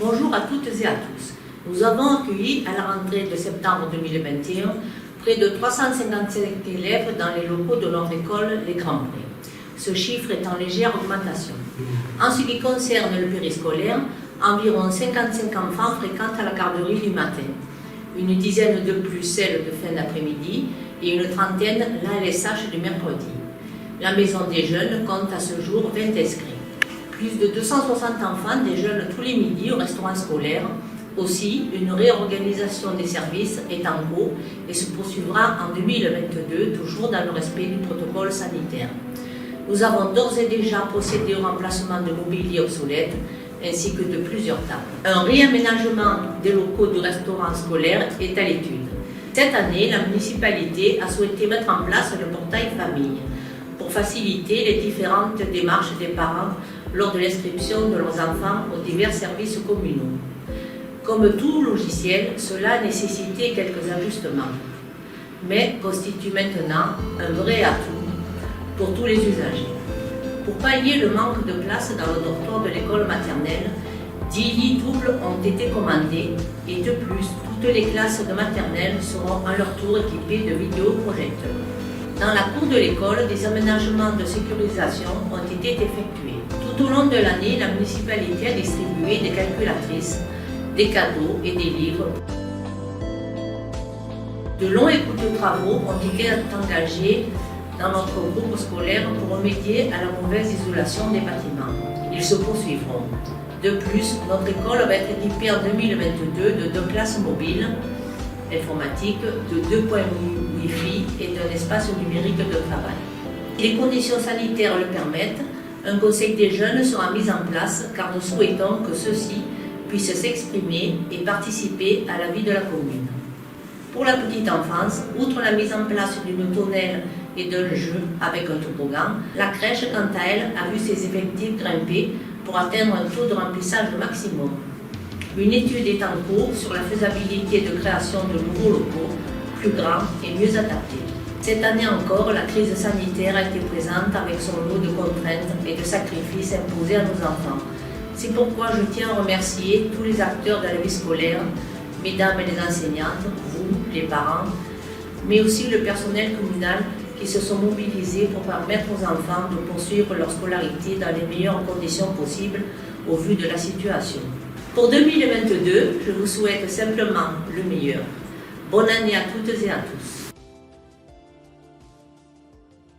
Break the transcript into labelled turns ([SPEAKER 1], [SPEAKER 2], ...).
[SPEAKER 1] Bonjour à toutes et à tous. Nous avons accueilli à la rentrée de septembre 2021 près de 355 élèves dans les locaux de notre école Les Grands Prés. Ce chiffre est en légère augmentation. En ce qui concerne le périscolaire, environ 55 enfants fréquentent à la garderie du matin, une dizaine de plus celle de fin d'après-midi et une trentaine l'ALSH du mercredi. La maison des jeunes compte à ce jour 20 inscrits. Plus de 260 enfants déjeunent tous les midis au restaurant scolaire. Aussi, une réorganisation des services est en cours et se poursuivra en 2022, toujours dans le respect du protocole sanitaire. Nous avons d'ores et déjà procédé au remplacement de mobilier obsolète ainsi que de plusieurs tables. Un réaménagement des locaux du restaurant scolaire est à l'étude. Cette année, la municipalité a souhaité mettre en place le portail famille pour faciliter les différentes démarches des parents lors de l'inscription de leurs enfants aux divers services communaux. Comme tout logiciel, cela a nécessité quelques ajustements, mais constitue maintenant un vrai atout pour tous les usagers. Pour pallier le manque de place dans le dortoir de l'école maternelle, 10 lits doubles ont été commandés et de plus, toutes les classes de maternelle seront à leur tour équipées de vidéoprojecteurs. Dans la cour de l'école, des aménagements de sécurisation ont été effectués. Tout au long de l'année, la municipalité a distribué des calculatrices, des cadeaux et des livres. De longs et coûteux travaux ont été engagés dans notre groupe scolaire pour remédier à la mauvaise isolation des bâtiments. Ils se poursuivront. De plus, notre école va être équipée en 2022 de 2 classes mobiles informatiques, de 2 points Wi-Fi et d'un espace numérique de travail. Si les conditions sanitaires le permettent, un conseil des jeunes sera mis en place car nous souhaitons que ceux-ci puissent s'exprimer et participer à la vie de la commune. Pour la petite enfance, outre la mise en place d'une tonnelle et d'un jeu avec un toboggan, la crèche, quant à elle, a vu ses effectifs grimper pour atteindre un taux de remplissage maximum. Une étude est en cours sur la faisabilité de création de nouveaux locaux, plus grands et mieux adaptés. Cette année encore, la crise sanitaire a été présente avec son lot de contraintes et de sacrifices imposés à nos enfants. C'est pourquoi je tiens à remercier tous les acteurs de la vie scolaire, mesdames les enseignantes, vous, les parents, mais aussi le personnel communal qui se sont mobilisés pour permettre aux enfants de poursuivre leur scolarité dans les meilleures conditions possibles au vu de la situation. Pour 2022, je vous souhaite simplement le meilleur. Bonne année à toutes et à tous.